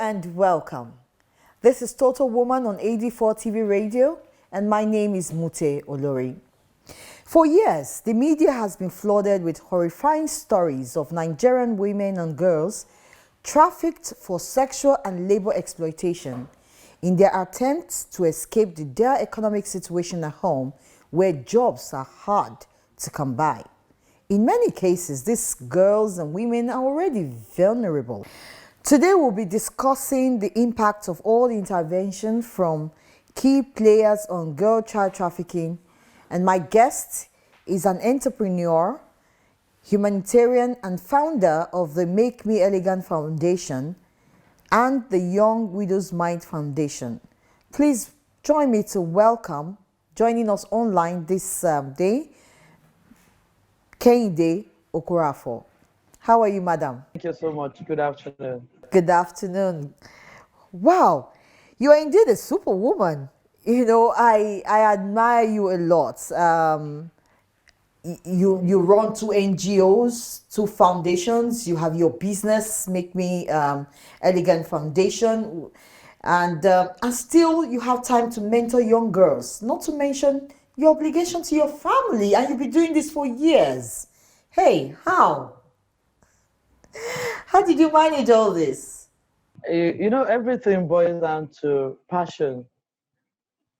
and welcome. This is Total Woman on AD4 TV Radio, and my name is Mute Olori. For years, the media has been flooded with horrifying stories of Nigerian women and girls trafficked for sexual and labor exploitation in their attempts to escape the dire economic situation at home where jobs are hard to come by. In many cases, these girls and women are already vulnerable. Today, we'll be discussing the impact of all the intervention from key players on girl child trafficking. And my guest is an entrepreneur, humanitarian, and founder of the Make Me Elegant Foundation and the Young Widows Mind Foundation. Please join me to welcome, joining us online this day, Kehinde Okorafor. How are you, madam? Thank you so much. Good afternoon. Good afternoon. Wow, you are indeed a superwoman. You know, I admire you a lot. You run two NGOs, two foundations. You have your business, Make Me Elegant Foundation, and still you have time to mentor young girls. Not to mention your obligation to your family, and you've been doing this for years. Hey, how? How did you manage all this? You know, everything boils down to passion.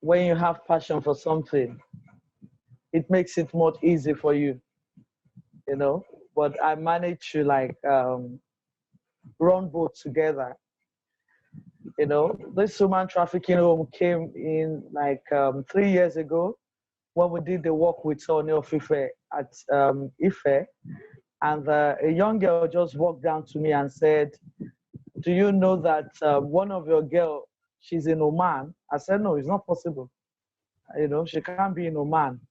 When you have passion for something, it makes it more easy for you, you know. But I managed to run both together. You know, this human trafficking home came in 3 years ago when we did the work with Oni of Ife at Ife. And a young girl just walked down to me and said, "Do you know that one of your girls, she's in Oman?" I said, "No, it's not possible. You know, she can't be in Oman."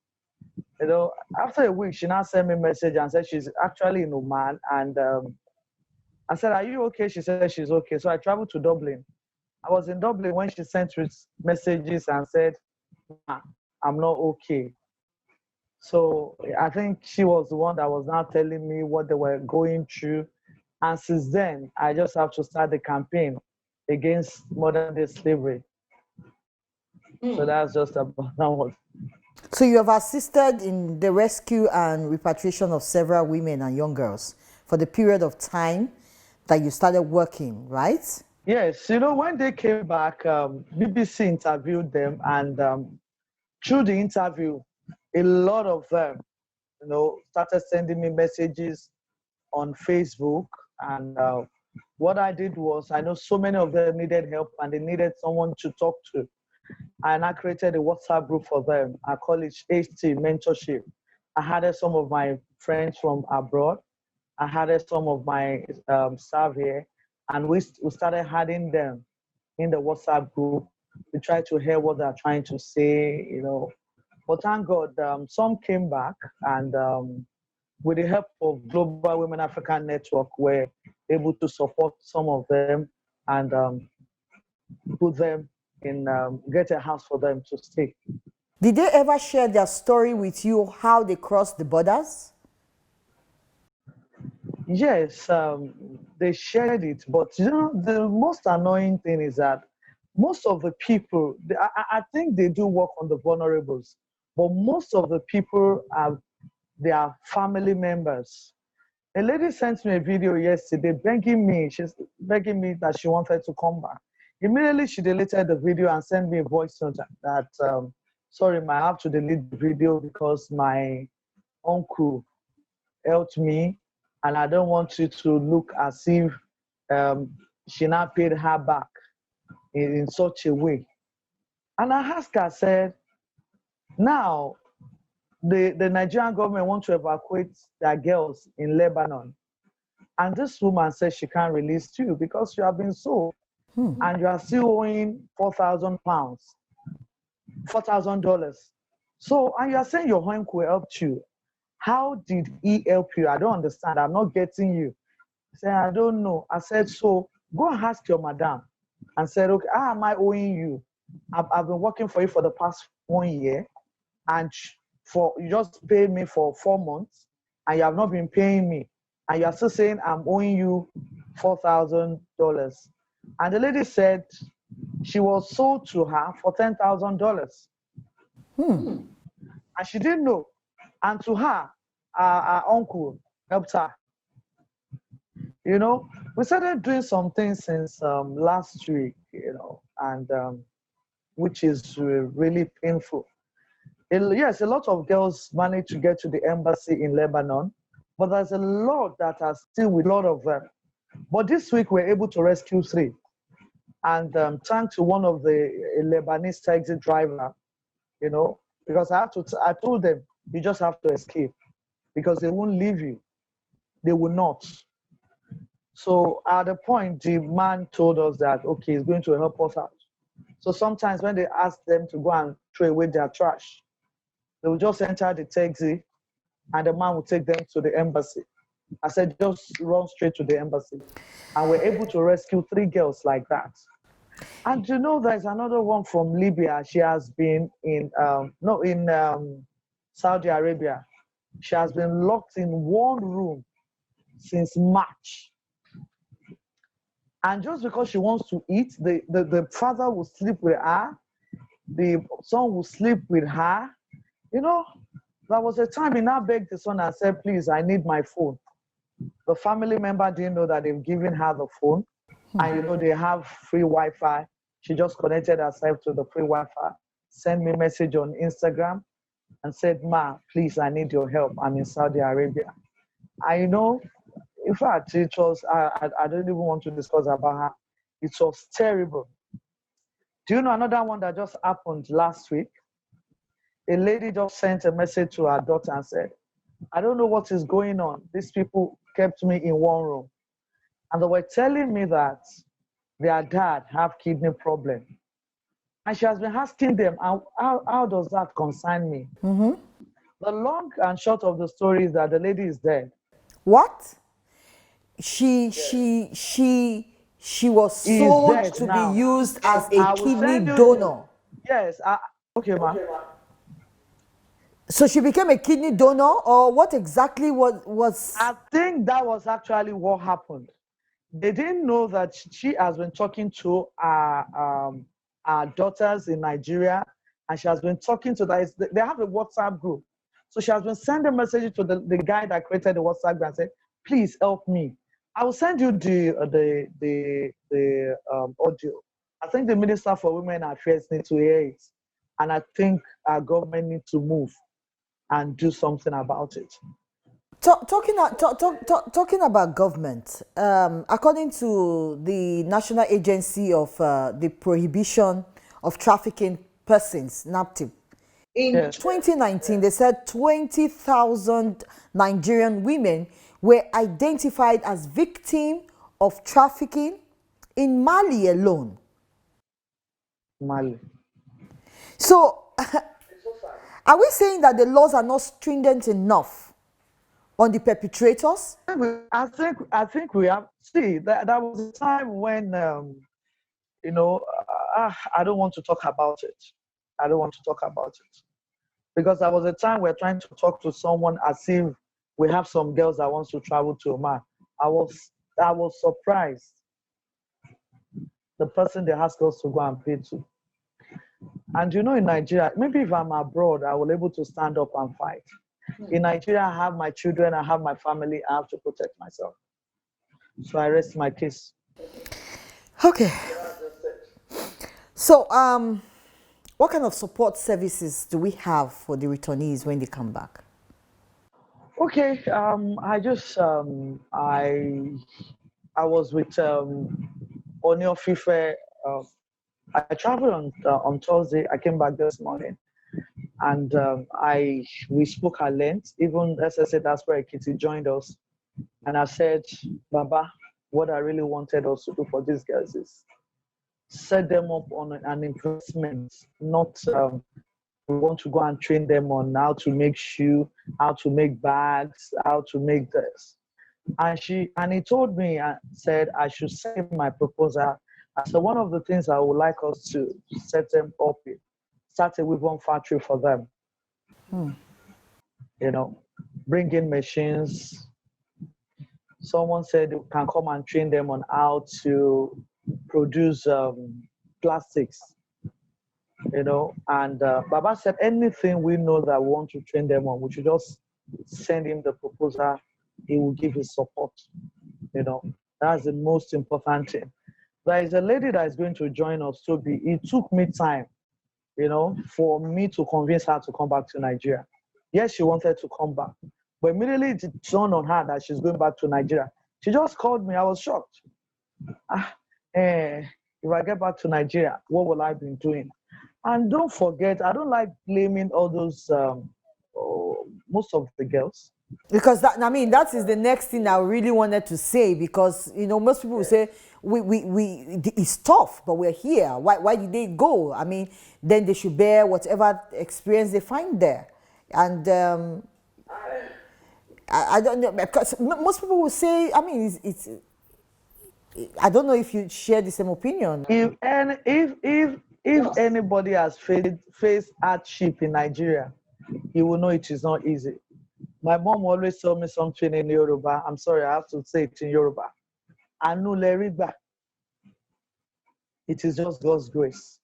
You know, after a week, she now sent me a message and said she's actually in Oman. And I said, "Are you okay?" She said she's okay. So I traveled to Dublin. I was in Dublin when she sent messages and said, "I'm not okay." So I think she was the one that was now telling me what they were going through. And since then, I just have to start the campaign against modern day slavery. So that's just about that. So you have assisted in the rescue and repatriation of several women and young girls for the period of time that you started working, right? Yes, you know, when they came back, BBC interviewed them, and through the interview, a lot of them, you know, started sending me messages on Facebook. And what I did was, I know so many of them needed help and they needed someone to talk to. And I created a WhatsApp group for them. I call it HT Mentorship. I had some of my friends from abroad. I had some of my staff here. And we started adding them in the WhatsApp group. We try to hear what they're trying to say, you know. But thank God, some came back, and with the help of Global Women African Network, we're able to support some of them and put them in, get a house for them to stay. Did they ever share their story with you, how they crossed the borders? Yes, they shared it, but you know, the most annoying thing is that most of the people, I think they do work on the vulnerables, but most of the people are their family members. A lady sent me a video yesterday she's begging me that she wanted to come back. Immediately she deleted the video and sent me a voice note that, sorry, I have to delete the video because my uncle helped me and I don't want you to look as if she now paid her back in such a way. And I asked her, I said, now, the Nigerian government want to evacuate their girls in Lebanon. And this woman says she can't release you because you have been sold and you are still owing £4,000, $4,000. So, and you are saying your uncle helped you. How did he help you? I don't understand. I'm not getting you. I said, I don't know. I said, so go and ask your madam. And said, okay, how am I owing you? I've been working for you for the past 1 year. And you just paid me for 4 months and you have not been paying me. And you are still saying I'm owing you $4,000. And the lady said she was sold to her for $10,000. And she didn't know. And to her, our uncle helped her. You know, we started doing some things since last week, and which is really painful. Yes, a lot of girls manage to get to the embassy in Lebanon, but there's a lot that are still with a lot of them. But this week we're able to rescue 3. And thanks to one of the Lebanese taxi driver, because I told them, you just have to escape because they won't leave you. They will not. So at the point, the man told us that, okay, he's going to help us out. So sometimes when they ask them to go and throw away their trash, they will just enter the taxi and the man will take them to the embassy. I said, just run straight to the embassy. And we're able to rescue 3 girls like that. And there's another one from Libya. She has been in Saudi Arabia. She has been locked in one room since March. And just because she wants to eat, the father will sleep with her, the son will sleep with her. There was a time he now begged the son and said, please, I need my phone. The family member didn't know that they've given her the phone. And they have free Wi-Fi. She just connected herself to the free Wi-Fi, sent me a message on Instagram and said, Ma, please, I need your help. I'm in Saudi Arabia. In fact, it was, I don't even want to discuss about her. It was terrible. Do you know another one that just happened last week? A lady just sent a message to her daughter and said, I don't know what is going on. These people kept me in one room. And they were telling me that their dad have kidney problem. And she has been asking them, how does that concern me? The long and short of the story is that the lady is dead. What? She was sold to now. be used as a kidney donor. Yes. Okay, ma. So she became a kidney donor, or what exactly was? I think that was actually what happened. They didn't know that she has been talking to our daughters in Nigeria, and she has been talking to them. They have a WhatsApp group. So she has been sending messages to the guy that created the WhatsApp group and said, please help me. I will send you the audio. I think the Minister for Women Affairs needs to hear it. And I think our government needs to move and do something about it. Talking about government, according to the National Agency of the Prohibition of Trafficking Persons, NAPTIP, in 2019, they said 20,000 Nigerian women were identified as victims of trafficking in Mali alone. Mali. So, are we saying that the laws are not stringent enough on the perpetrators? I think we have. See, that was a time when, I don't want to talk about it. I don't want to talk about it. Because there was a time we're trying to talk to someone as if we have some girls that wants to travel to Oman. I was surprised. The person they asked us to go and pay to. And in Nigeria, maybe if I'm abroad, I will be able to stand up and fight. In Nigeria, I have my children, I have my family, I have to protect myself. So I rest my case. Okay. So, what kind of support services do we have for the returnees when they come back? Okay, I just I was with Onyo Fife. I traveled on Thursday. I came back this morning, and we spoke at length. Even SSA, that's where Kitty joined us, and I said, Baba, what I really wanted us to do for these girls is set them up on an investment, not we want to go and train them on how to make shoe, how to make bags, how to make this. And he told me, I said I should send my proposal. So one of the things I would like us to set them up with, start a weave-on factory for them. Bring in machines. Someone said you can come and train them on how to produce plastics, and Baba said anything we know that we want to train them on, we should just send him the proposal. He will give his support. That's the most important thing. There is a lady that is going to join us, Toby. It took me time, for me to convince her to come back to Nigeria. Yes, she wanted to come back, but immediately it dawned on her that she's going back to Nigeria. She just called me. I was shocked. If I get back to Nigeria, what will I be doing? And don't forget, I don't like blaming all those, most of the girls. Because that is the next thing I really wanted to say, because most people will say it's tough, but we're here. Why did they go? I mean, then they should bear whatever experience they find there. And I don't know, because most people will say, I mean, it's I don't know if you share the same opinion. If anybody has faced hardship in Nigeria, you will know it is not easy. My mom always told me something in Yoruba. I'm sorry, I have to say it in Yoruba. Anu leriba. It is just God's grace.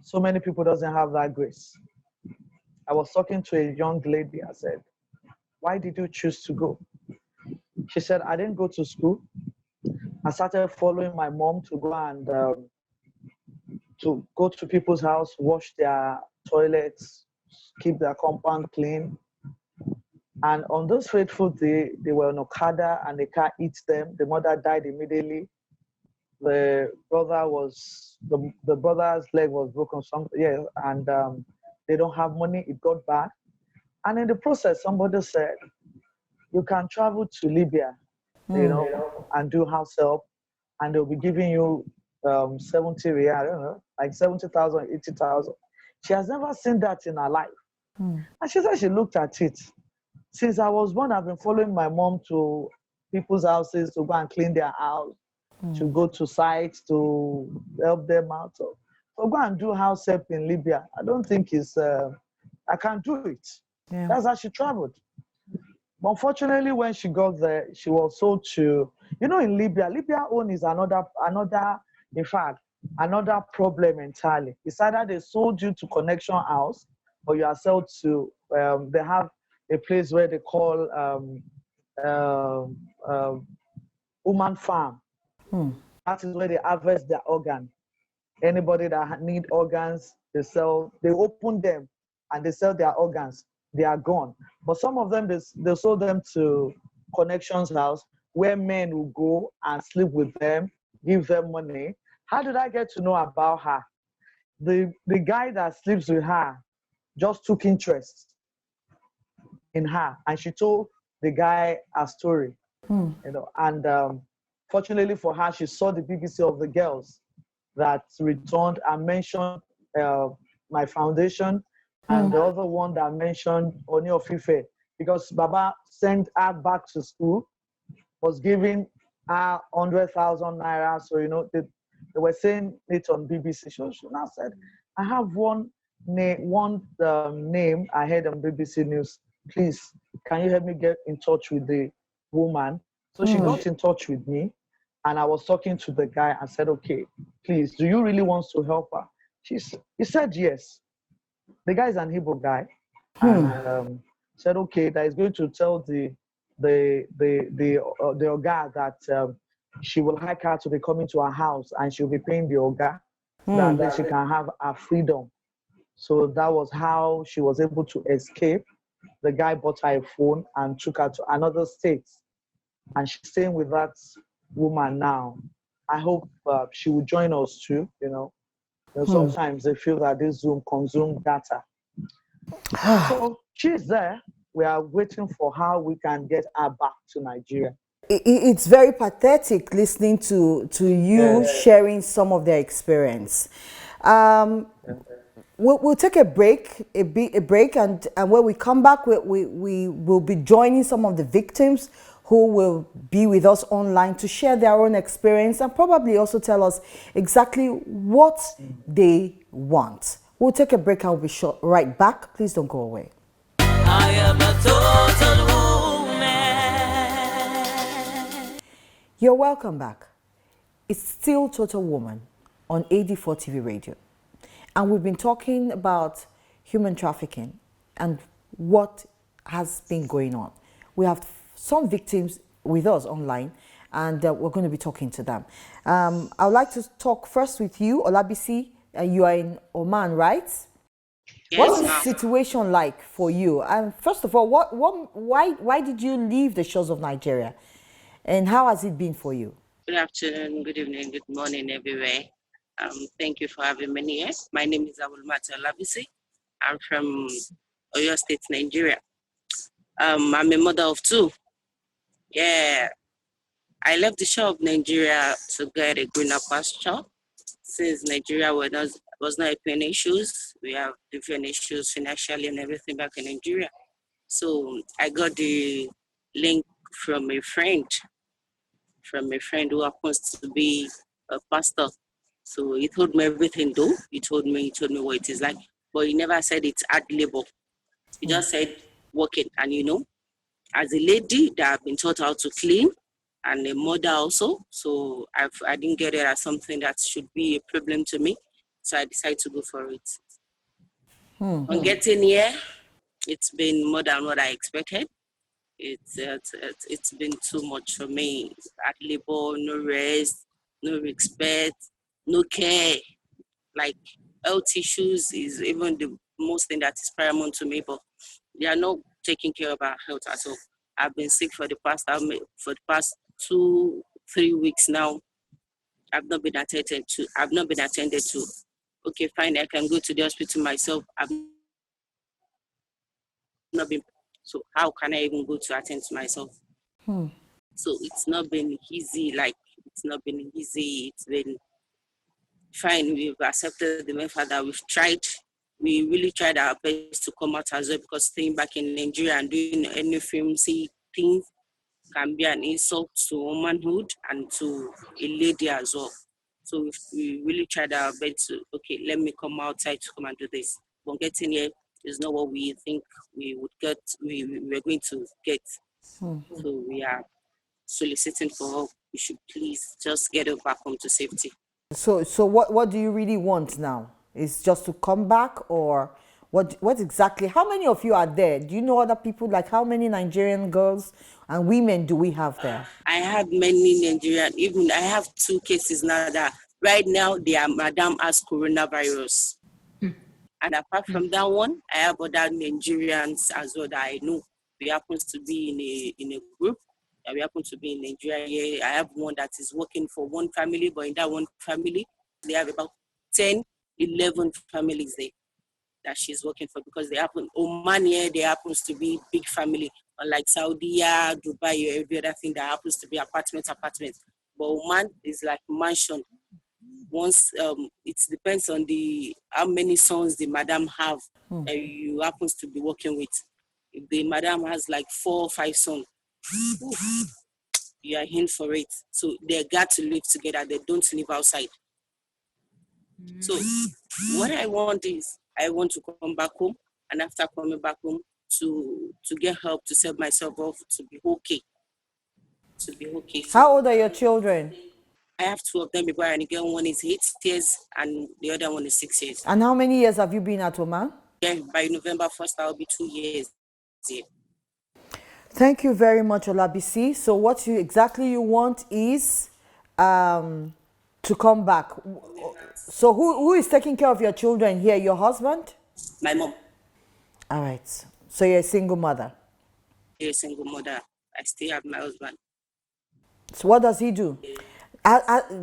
So many people doesn't have that grace. I was talking to a young lady. I said, why did you choose to go? She said, I didn't go to school. I started following my mom to go and to go to people's house, wash their toilets, keep their compound clean. And on those fateful day, they were on Okada and the car hit them. The mother died immediately. The brother's leg was broken. And they don't have money. It got bad. And in the process, somebody said, you can travel to Libya, and do house help, and they'll be giving you 70 riyal, I don't know, like 70,000, 80,000. She has never seen that in her life. And she said she looked at it. Since I was born, I've been following my mom to people's houses to go and clean their house, to go to sites to help them out. So go and do house help in Libya. I don't think I can't do it. Yeah. That's how she traveled. But unfortunately, when she got there, she was sold to, in Libya own is another, in fact, another problem entirely. It's either they sold you to Connection House or you are sold to, they have a place where they call woman farm. That is where they harvest their organ. Anybody that need organs, they open them and they sell their organs. They are gone. But some of them, they sold them to Connections House, where men will go and sleep with them, give them money. How did I get to know about her? The guy that sleeps with her just took interest in her, and she told the guy a story. And fortunately for her, she saw the BBC of the girls that returned and mentioned my foundation, and the other one that mentioned Oni of Ife, because Baba sent her back to school, was giving her 100,000 naira. So, they were saying it on BBC. So she now said, I have one name I heard on BBC News. Please, can you help me get in touch with the woman? So she got in touch with me, and I was talking to the guy and said, okay, please, do you really want to help her? He said yes. The guy is an Igbo guy, and said, okay, that is going to tell the Oga that she will like her to be coming to her house and she'll be paying the Oga, that she can have her freedom. So that was how she was able to escape. The guy bought her a phone and took her to another state, and she's staying with that woman now. I hope she will join us too, Sometimes they feel that this Zoom consumes data. So she's there. We are waiting for how we can get her back to Nigeria. It's very pathetic listening to you sharing some of their experience. We'll take a break, and when we come back, we will be joining some of the victims who will be with us online to share their own experience and probably also tell us exactly what they want. We'll take a break and we'll be right back. Please don't go away. I am a total woman. You're welcome back. It's still Total Woman on AD4 TV radio. And we've been talking about human trafficking and what has been going on. We have some victims with us online, and we're going to be talking to them. I would like to talk first with you, Olabisi. You are in Oman, right? What's the situation like for you? First of all, why did you leave the shores of Nigeria, and how has it been for you? Good afternoon, good evening, good morning, everywhere. Thank you for having me here. My name is Olabisi. I'm from Oyo State, Nigeria. I'm a mother of two. Yeah, I left the shore of Nigeria to get a greener pasture. Since Nigeria was not having issues, we have different issues financially and everything back in Nigeria. So I got the link from a friend who happens to be a pastor. So he told me everything though. He told me what it is like. But he never said it's hard labor. He just said working. And as a lady that I've been taught how to clean and a mother also. So I didn't get it as something that should be a problem to me. So I decided to go for it. On getting here, it's been more than what I expected. It's been too much for me. Hard labor, no rest, no respect, no care. Like health issues is even the most thing that is paramount to me, but they are not taking care of our health at all. I've been sick for the past 2-3 weeks now. I've not been attended to. Okay, fine, I can go to the hospital myself. I've not been. So how can I even go to attend to myself? So it's not been easy. It's been fine. We've accepted the method that we've tried. We really tried our best to come out as well, because staying back in Nigeria and doing any filmsy things can be an insult to womanhood and to a lady as well. So we really tried our best to, okay, let me come outside to come and do this. But getting here is not what we think we would get, we're going to get. So we are soliciting for help. We should please just get us back home to safety. So what do you really want now? Is just to come back, or what exactly? How many of you are there? Do you know other people? Like, how many Nigerian girls and women do we have there? I have many Nigerian, even I have 2 cases now that right now Madam has coronavirus. And apart from that one, I have other Nigerians as well that I know. We happen to be in a group. We happen to be in Nigeria here. I have one that is working for one family, but in that one family, they have about 10, 11 families there that she's working for, because Oman here, there happens to be big family, unlike Saudi, Dubai, or every other thing that happens to be apartment. But Oman is like mansion. Once it depends on how many sons the madam have that you happens to be working with. If the madam has like 4 or 5 sons, you are in for it. So they got to live together. They don't live outside. So what I want is, I want to come back home, and after coming back home, to get help to set myself off to be okay. So How old are your children? I have 2 of them, a boy and a girl. One is 8 years and the other one is 6 years. And how many years have you been at Oman? Yeah, by November 1st, I'll be 2 years. Yeah. Thank you very much, Olabisi. So what exactly you want is to come back. So who is taking care of your children here? Your husband? My mom. All right. So you're a single mother. You're a single mother. I still have my husband. So what does he do?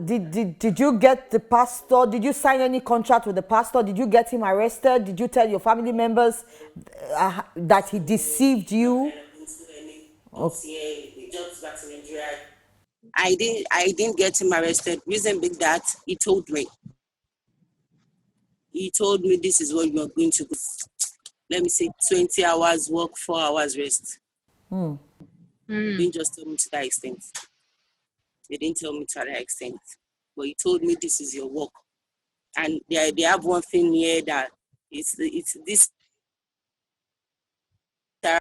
Did you get the pastor? Did you sign any contract with the pastor? Did you get him arrested? Did you tell your family members that he deceived you? Okay. I didn't get him arrested. Reason being that he told me. This is what you are going to do. Let me say 20 hours work, 4 hours rest. He didn't just tell me to that extent. They didn't tell me to that extent. But he told me this is your work. And they have one thing here that it's this,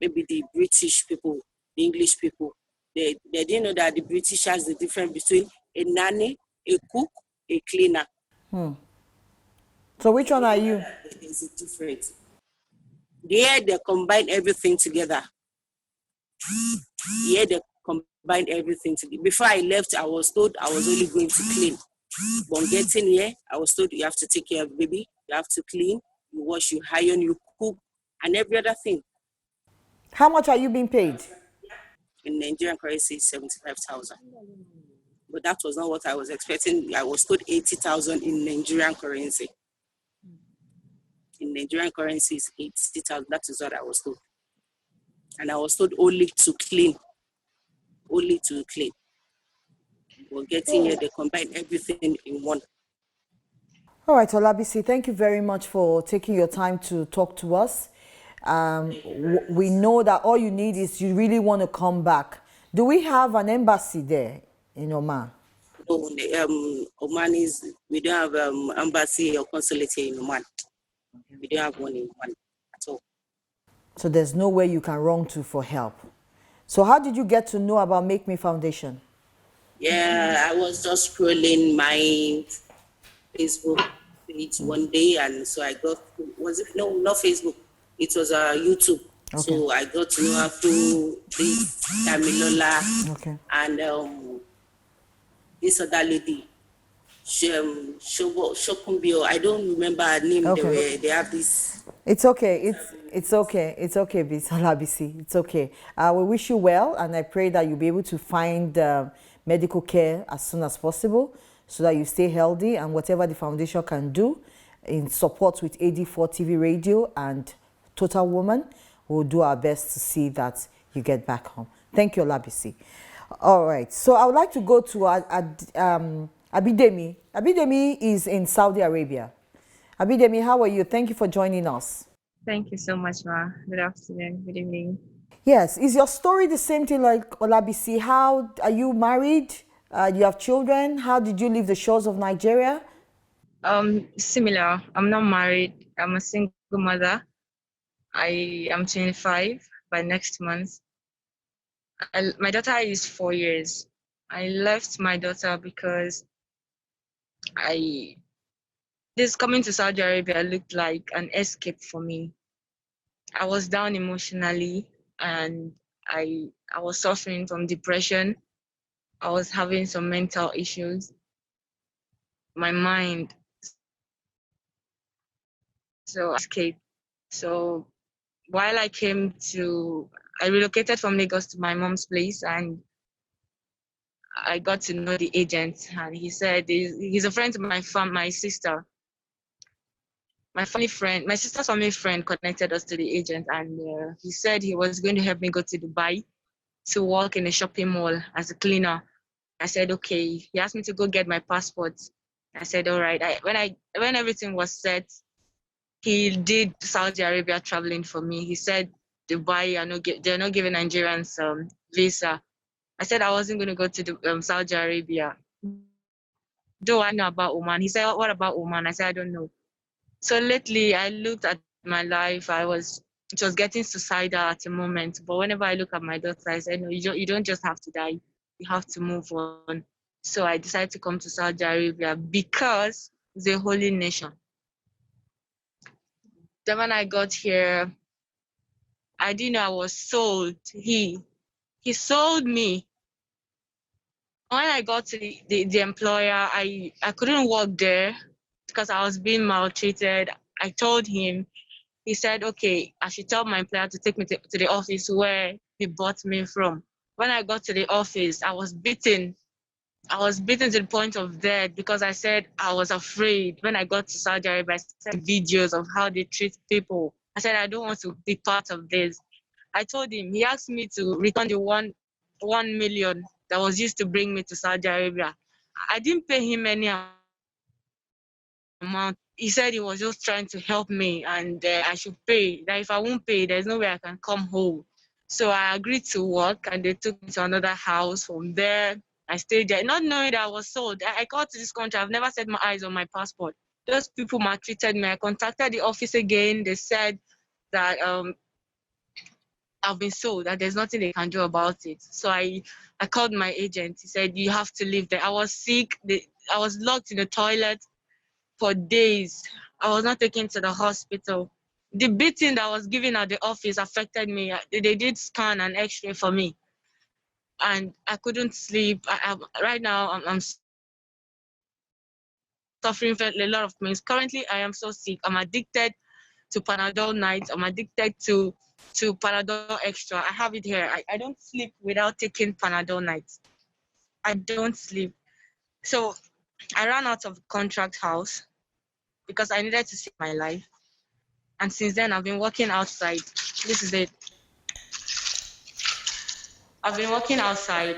maybe the British people, the English people, they didn't know that the British has the difference between a nanny a cook, a cleaner. So which one are you? There's a difference. There they combine everything together. Here they combine everything together. Before I left, I was told I was only going to clean. But getting here, I was told you have to take care of the baby, you have to clean, you wash, you iron, you cook, and every other thing. How much are you being paid? In Nigerian currency, 75,000. But that was not what I was expecting. I was told 80,000 in Nigerian currency. In Nigerian currency is 80,000. That is what I was told. And I was told only to clean. Only to clean. But getting here, they combine everything in one. All right, Olabisi, thank you very much for taking your time to talk to us. We know that all you need is you really want to come back. Do we have an embassy there in Oman? No, Oman is, we don't have embassy or consulate here in Oman. We don't have one in Oman at all. So there's nowhere you can run to for help. So how did you get to know about Make Me Foundation? Yeah, I was just scrolling my Facebook page one day, and so I got, was it, no, not Facebook, it was YouTube. Okay. So I got to know her through this Damilola Okay. and this other lady, Shokumbio. I don't remember her name. Okay. They have this. It's okay. It's okay. It's okay, Olabisi. It's okay. We wish you well, and I pray that you'll be able to find medical care as soon as possible, so that you stay healthy, and whatever the foundation can do in support with AD4 TV Radio and Total Woman, we'll do our best to see that you get back home. Thank you, Olabisi. All right. So I would like to go to Abi Dami. Abi Dami is in Saudi Arabia. Abi Dami, how are you? Thank you for joining us. Thank you so much, Ma. Good afternoon. Good evening. Yes. Is your story the same thing like Olabisi? How are you married? You have children? How did you leave the shores of Nigeria? Similar. I'm not married. I'm a single mother. I am 25 by next month. My daughter is 4 years. I left my daughter because this coming to Saudi Arabia looked like an escape for me. I was down emotionally, and I was suffering from depression. I was having some mental issues. My mind. So I escaped. So while I relocated from Lagos to my mom's place, and I got to know the agent, and he said he's a friend of my sister. My sister's family friend connected us to the agent, and he said he was going to help me go to Dubai to work in a shopping mall as a cleaner. I said, okay. He asked me to go get my passport. I said, all right. When everything was set, he did Saudi Arabia traveling for me. He said Dubai, they're not giving Nigerians visa. I said I wasn't going to go to Saudi Arabia. Though I know about Oman. He said, what about Oman? I said, I don't know. So lately, I looked at my life. It was getting suicidal at the moment. But whenever I look at my daughter, I said, no, you don't just have to die. You have to move on. So I decided to come to Saudi Arabia because it's a holy nation. Then when I got here, I didn't know I was sold. He sold me. When I got to the employer, I couldn't work there because I was being maltreated. I told him. He said, okay, I should tell my employer to take me to the office where he bought me from. When I got to the office, I was beaten. I was beaten to the point of death because I said I was afraid. When I got to Saudi Arabia, I sent videos of how they treat people. I said, I don't want to be part of this. I told him, he asked me to return the 1 million that was used to bring me to Saudi Arabia. I didn't pay him any amount. He said he was just trying to help me, and I should pay. That if I won't pay, there's no way I can come home. So I agreed to work, and they took me to another house. From there, I stayed there, not knowing that I was sold. I got to this country. I've never set my eyes on my passport. Those people maltreated me. I contacted the office again. They said that I've been sold, that there's nothing they can do about it. So I called my agent. He said, you have to leave there. I was sick. I was locked in the toilet for days. I was not taken to the hospital. The beating that was given at the office affected me. They did scan and X-ray for me, and I couldn't sleep. Right now, I'm suffering from a lot of things. Currently, I am so sick. I'm addicted to Panadol nights. I'm addicted to Panadol Extra. I have it here. I don't sleep without taking Panadol nights. I don't sleep. So I ran out of contract house because I needed to save my life. And since then, I've been working outside. This is it. I've been working outside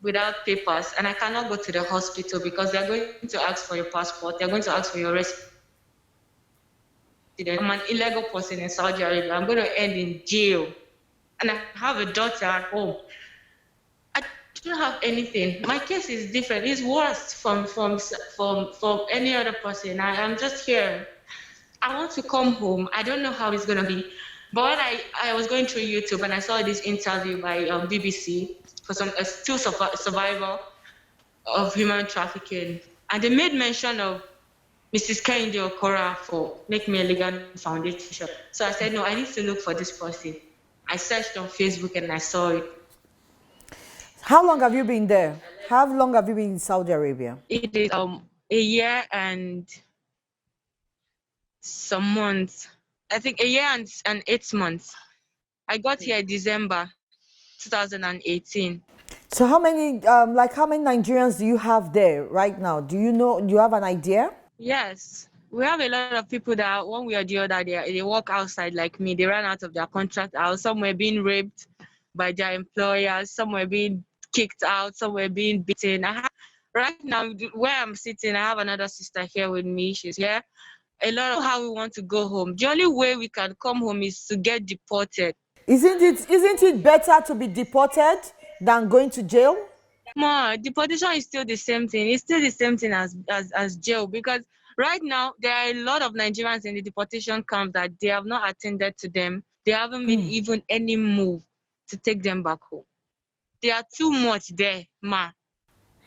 without papers, and I cannot go to the hospital because they're going to ask for your passport. They're going to ask for your residence. I'm an illegal person in Saudi Arabia. I'm going to end in jail. And I have a daughter at home. I don't have anything. My case is different. It's worse from any other person. I am just here. I want to come home. I don't know how it's gonna be. But when I was going through YouTube and I saw this interview by BBC for some still survivor of human trafficking, and they made mention of Mrs. Kehinde Okora for Make Me a Legon Foundation. So I said, no, I need to look for this person. I searched on Facebook and I saw it. How long have you been there? How long have you been in Saudi Arabia? It is a year and some months. I think a year and 8 months. I got here December 2018. So how many Nigerians do you have there right now? Do you have an idea? Yes, we have a lot of people that one way or the other, they work outside like me. They ran out of their contract out. Some were being raped by their employers. Some were being kicked out. Some were being beaten. Right now, where I'm sitting, I have another sister here with me. She's here. A lot of how we want to go home. The only way we can come home is to get deported. Isn't it better to be deported than going to jail? More deportation is still the same thing. It's still the same thing as jail, because right now there are a lot of Nigerians in the deportation camp that they have not attended to them. They haven't made even any move to take them back home. They are too much there, ma.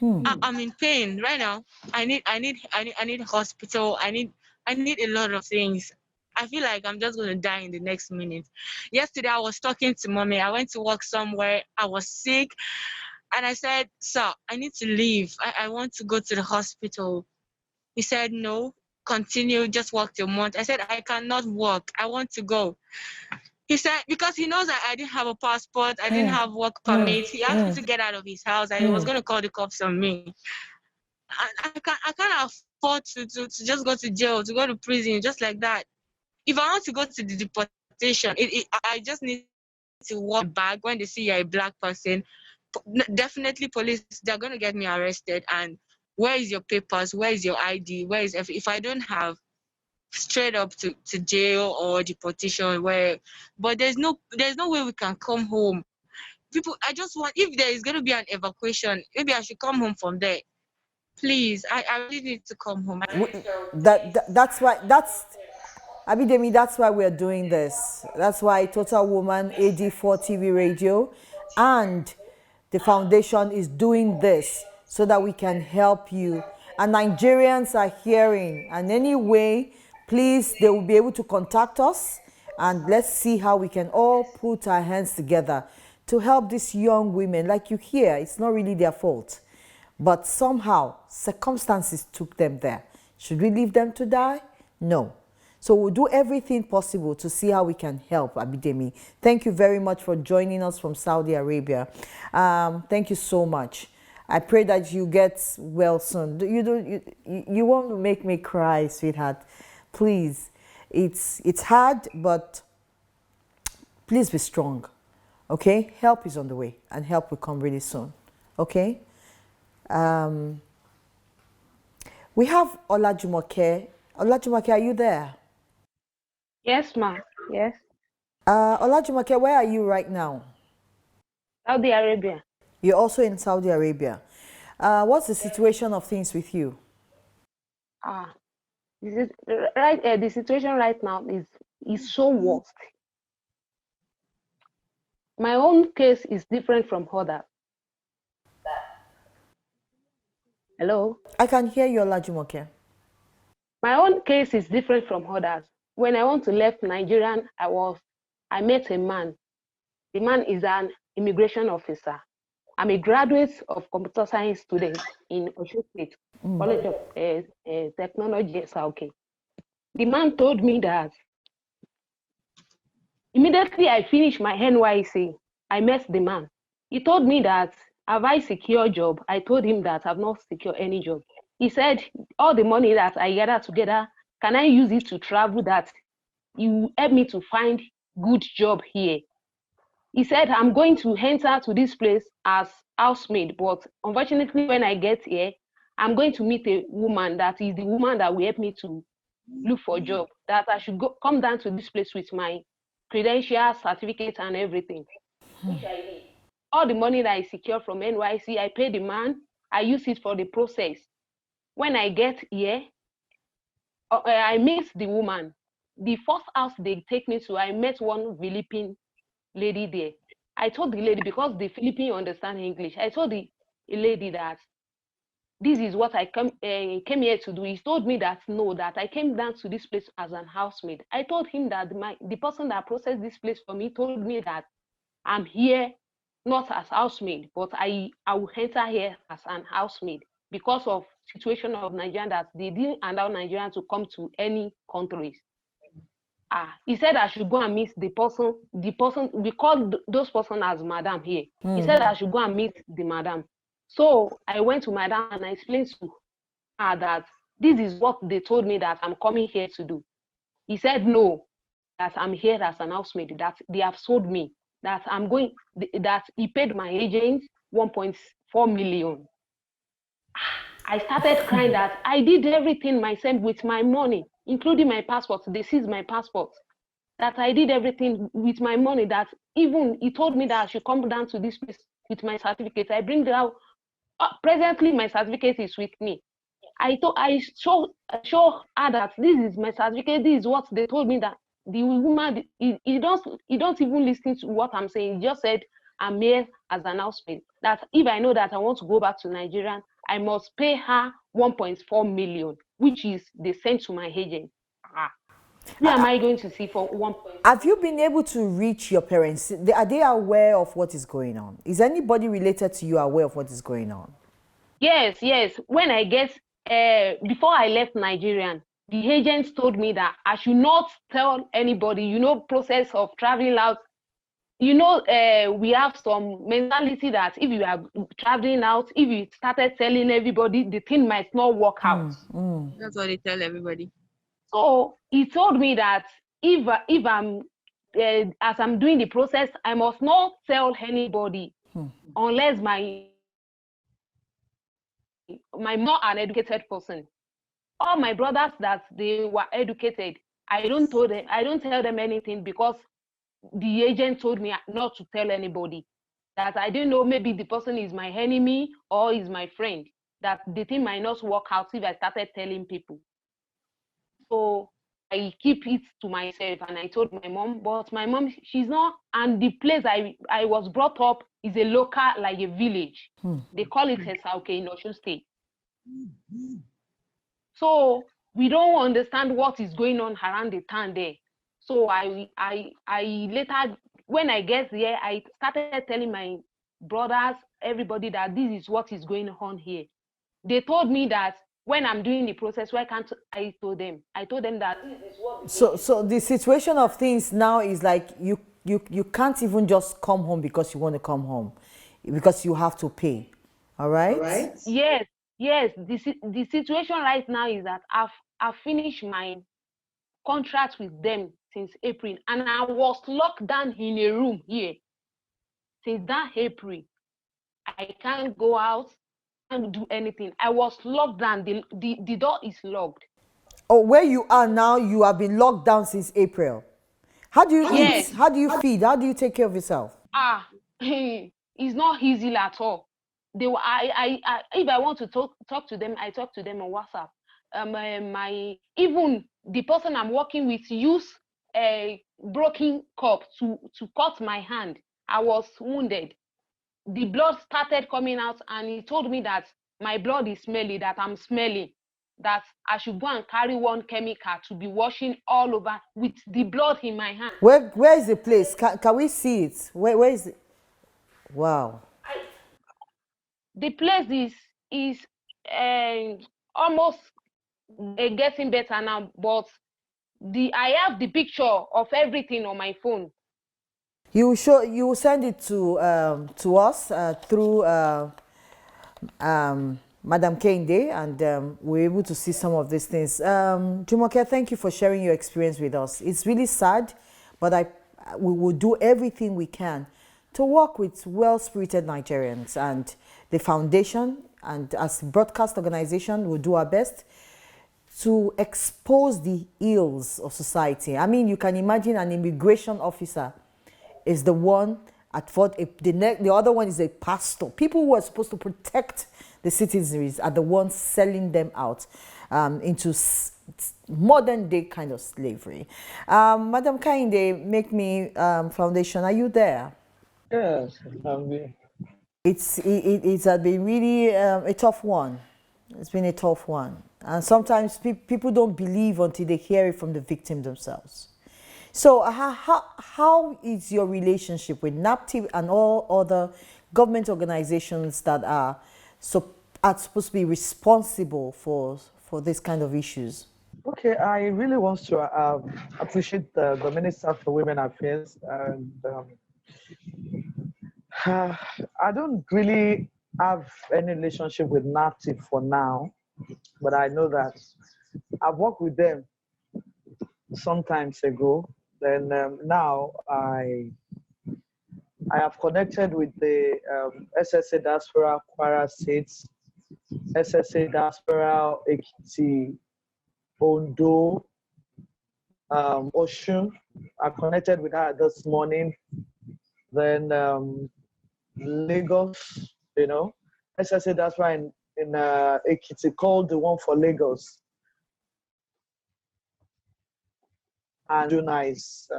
I'm in pain right now. I need hospital. I need a lot of things. I feel like I'm just gonna die in the next minute. Yesterday I was talking to mommy. I went to work somewhere. I was sick. And I said, sir, I need to leave. I want to go to the hospital. He said, no, continue, just work till month. I said, I cannot work. I want to go. He said, because he knows that I didn't have a passport, I didn't have work permit. He asked me to get out of his house. I was going to call the cops on me. I can't afford to just go to jail, to go to prison, just like that. If I want to go to the deportation, I just need to walk back. When they see you're a black person, definitely police, they're going to get me arrested. And where is your papers? Where is your ID? Where is if I don't have, straight up to jail or deportation, but there's no way we can come home. People, I just want, if there is going to be an evacuation, maybe I should come home from there. Please, I really need to come home. That's Abi Dami, that's why we're doing this. That's why Total Woman AD4 TV Radio and the foundation is doing this so that we can help you. And Nigerians are hearing. And anyway, please, they will be able to contact us and let's see how we can all put our hands together to help these young women. Like you hear, it's not really their fault. But somehow, circumstances took them there. Should we leave them to die? No. So we'll do everything possible to see how we can help Abi Dami. Thank you very much for joining us from Saudi Arabia. Thank you so much. I pray that you get well soon. You won't make me cry, sweetheart. Please. It's hard, but please be strong. Okay? Help is on the way, and help will come really soon. Okay? We have Olajumoke. Olajumoke, are you there? Yes, ma. Yes. Olajumoke, where are you right now? Saudi Arabia. You're also in Saudi Arabia. What's the situation of things with you? The situation right now is so worst. My own case is different from others. Hello. I can hear you, Olajumoke. My own case is different from others. When I want to left Nigerian, I met a man. The man is an immigration officer. I'm a graduate of computer science student in Osho State College of Technology, SRK. The man told me that immediately I finished my NYC, I met the man. He told me that, have I secured job? I told him that I've not secured any job. He said, all the money that I gather together, can I use it to travel, that you help me to find good job here? He said, I'm going to enter to this place as housemaid, but unfortunately, when I get here, I'm going to meet a woman that is the woman that will help me to look for a job, that I should come down to this place with my credentials, certificates, and everything, which I did. All the money that I secured from NYC, I paid the man, I use it for the process. When I get here, I meet the woman. The first house they take me to, I met one Philippine lady there. I told the lady, because the Philippine understand English, I told the lady that this is what I came here to do. He told me that no, that I came down to this place as an housemaid. I told him that the person that processed this place for me told me that I'm here not as housemaid, but I will enter here as an housemaid because of situation of Nigeria, that they didn't allow Nigerians to come to any countries. He said I should go and meet the person. We call those person as madam here. He said I should go and meet the madam. So I went to madam and I explained to her that this is what they told me that I'm coming here to do. He said no, that I'm here as an housemaid, that they have sold me, that that he paid my agent 1.4 million. I started crying that I did everything myself with my money, including my passport. They seized my passport. That I did everything with my money, that even he told me that I should come down to this place with my certificate. I bring down, presently my certificate is with me. I show her that this is my certificate, this is what they told me, that the woman, he don't even listen to what I'm saying. He just said, I'm here as an housemaid, that if I know that I want to go back to Nigeria, I must pay her 1.4 million, which is they sent to my agent. Who am I going to see for 1. Have you been able to reach your parents? Are they aware of what is going on? Is anybody related to you aware of what is going on? Yes. When I get, before I left Nigerian, the agents told me that I should not tell anybody, process of traveling out. We have some mentality that if you are traveling out, if you started telling everybody, the thing might not work out. That's what they tell everybody. So he told me that if I'm, as I'm doing the process, I must not tell anybody unless my not an educated person. All my brothers that they were educated, I don't tell them anything, because the agent told me not to tell anybody, that I didn't know, maybe the person is my enemy or is my friend, that the thing might not work out if I started telling people. So I keep it to myself, and I told my mom, but my mom, she's not, and the place I was brought up is a local, like a village. They call it Hesauke in Osho State. So we don't understand what is going on around the town there. So I later, when I get there, I started telling my brothers, everybody, that this is what is going on here. They told me that when I'm doing the process, why can't I told them? I told them that this is what. So the situation of things now is like you can't even just come home because you want to come home, because you have to pay. All right? Yes. The situation right now is that I've finished my contract with them since April, and I was locked down in a room here since that April. I can't go out, can't do anything. I was locked down. The door is locked. Oh, where you are now, you have been locked down since April. How do you Yes. eat? How do you feed? How do you take care of yourself? It's not easy at all. If I want to talk to them, I talk to them on WhatsApp. Even the person I'm working with use a broken cup to cut my hand. I was wounded. The blood started coming out, and he told me that my blood is smelly, that I'm smelly, that I should go and carry one chemical to be washing all over with the blood in my hand. Where is the place? Can we see it? Where is it? Wow. The place is almost getting better now, but I have the picture of everything on my phone. You will send it to us through Madam Kende, and we're able to see some of these things. Jumoke, thank you for sharing your experience with us. It's really sad, but we will do everything we can to work with well-spirited Nigerians, and the foundation, and as a broadcast organization, we'll do our best to expose the ills of society. I mean, you can imagine an immigration officer is the one at fault. The other one is a pastor. People who are supposed to protect the citizens are the ones selling them out into modern day kind of slavery. Madam Kainde, Make Me Foundation, are you there? Yes, I'm here. It's been really a tough one. It's been a tough one. And sometimes people don't believe until they hear it from the victim themselves. So how is your relationship with NAPTIP and all other government organizations that are supposed to be responsible for this kind of issues? Okay, I really want to appreciate the Minister for Women Affairs, and I don't really have any relationship with NAPTIP for now, but I know that I've worked with them some times ago. Then now I have connected with the SSA Diaspora Kwara States, SSA Diaspora Ekiti, Ondo, Oshun. I connected with her this morning. Then Lagos, SSA Diaspora in Ekiti called the one for Lagos. And nice.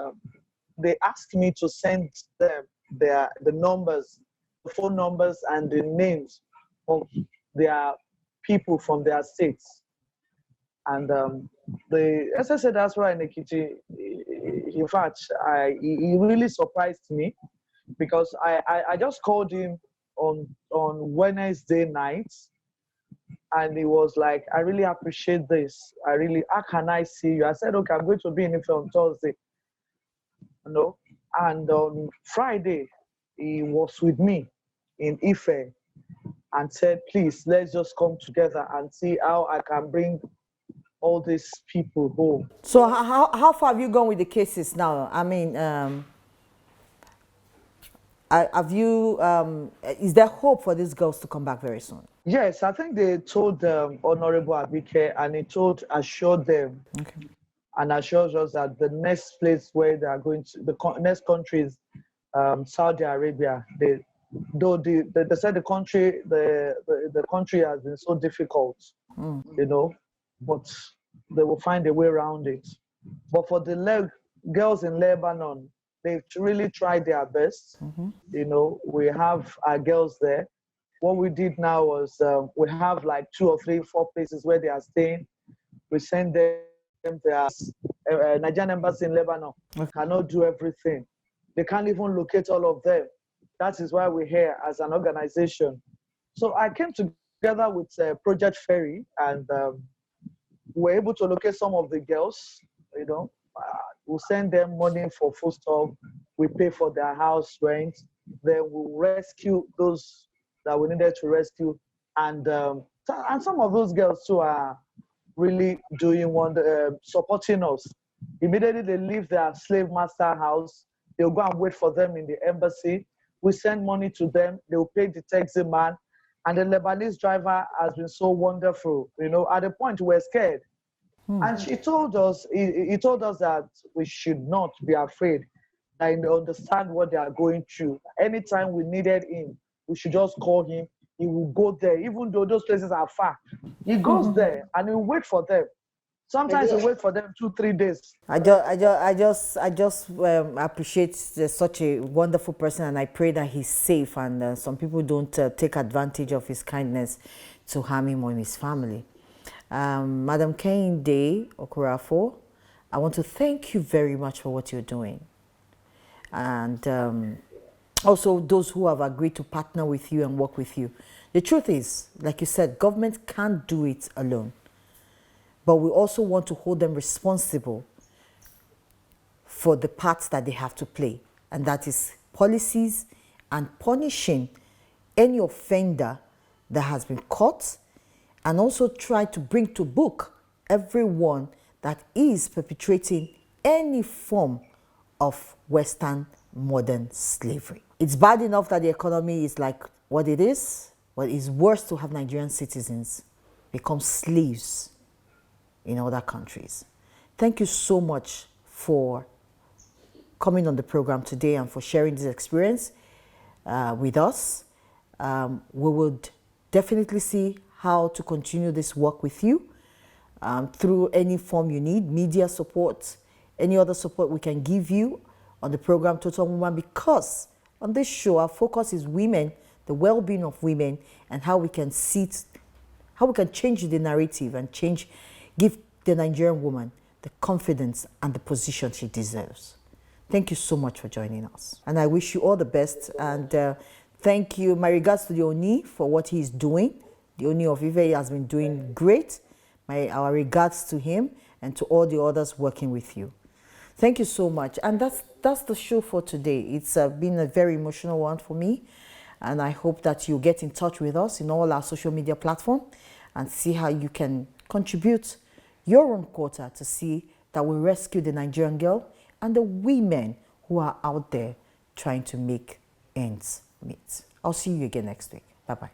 They asked me to send them the numbers, the phone numbers, and the names of their people from their states. And the SSA Diaspora in Ekiti, in fact, he really surprised me, because I just called him on Wednesday night, and he was like, I really appreciate this. How can I see you? I said, okay, I'm going to be in Ife on Thursday. And on Friday, he was with me in Ife and said, please, let's just come together and see how I can bring all these people home. So how far have you gone with the cases now? I mean, have you, is there hope for these girls to come back very soon? Yes, I think they told Honorable Abike, and he assured them, okay, and assures us that the next place where they are going to, the next country is Saudi Arabia. They said the country has been so difficult, but they will find a way around it. But for the girls in Lebanon, they've really tried their best. Mm-hmm. We have our girls there. What we did now was we have like 2 or 3, 4 places where they are staying. We send them their Nigerian embassy in Lebanon. Okay. Cannot do everything. They can't even locate all of them. That is why we're here as an organization. So I came together with Project Ferry, and we're able to locate some of the girls. We'll send them money for food stuff. We pay for their house rent. Then we'll rescue those that we needed to rescue, and some of those girls too are really doing supporting us. Immediately they leave their slave master house, they'll go and wait for them in the embassy. We send money to them, they'll pay the taxi man, and the Lebanese driver has been so wonderful. At the point we're scared, and he told us that we should not be afraid, and understand what they are going through. Anytime we needed him, we should just call him. He will go there, even though those places are far. He goes there and he will wait for them. Sometimes he wait for them 2-3 days. I just appreciate such a wonderful person, and I pray that he's safe, and some people don't take advantage of his kindness to harm him or his family. Madam Kehinde Okorafo, I want to thank you very much for what you're doing. And also those who have agreed to partner with you and work with you. The truth is, like you said, government can't do it alone. But we also want to hold them responsible for the parts that they have to play. And that is policies and punishing any offender that has been caught, and also try to bring to book everyone that is perpetrating any form of Western modern slavery. It's bad enough that the economy is like what it is, but it's worse to have Nigerian citizens become slaves in other countries. Thank you so much for coming on the program today and for sharing this experience with us. We would definitely see how to continue this work with you through any form you need, media support, any other support we can give you on the program Total Woman, because on this show our focus is women, the well-being of women, and how we can how we can change the narrative and give the Nigerian woman the confidence and the position she deserves. Thank you so much for joining us. And I wish you all the best. And thank you. My regards to the Oni for what he's doing. The Oni of Ife has been doing great. Our regards to him and to all the others working with you. Thank you so much. And that's the show for today. It's been a very emotional one for me. And I hope that you get in touch with us in all our social media platforms and see how you can contribute your own quota to see that we rescue the Nigerian girl and the women who are out there trying to make ends meet. I'll see you again next week. Bye-bye.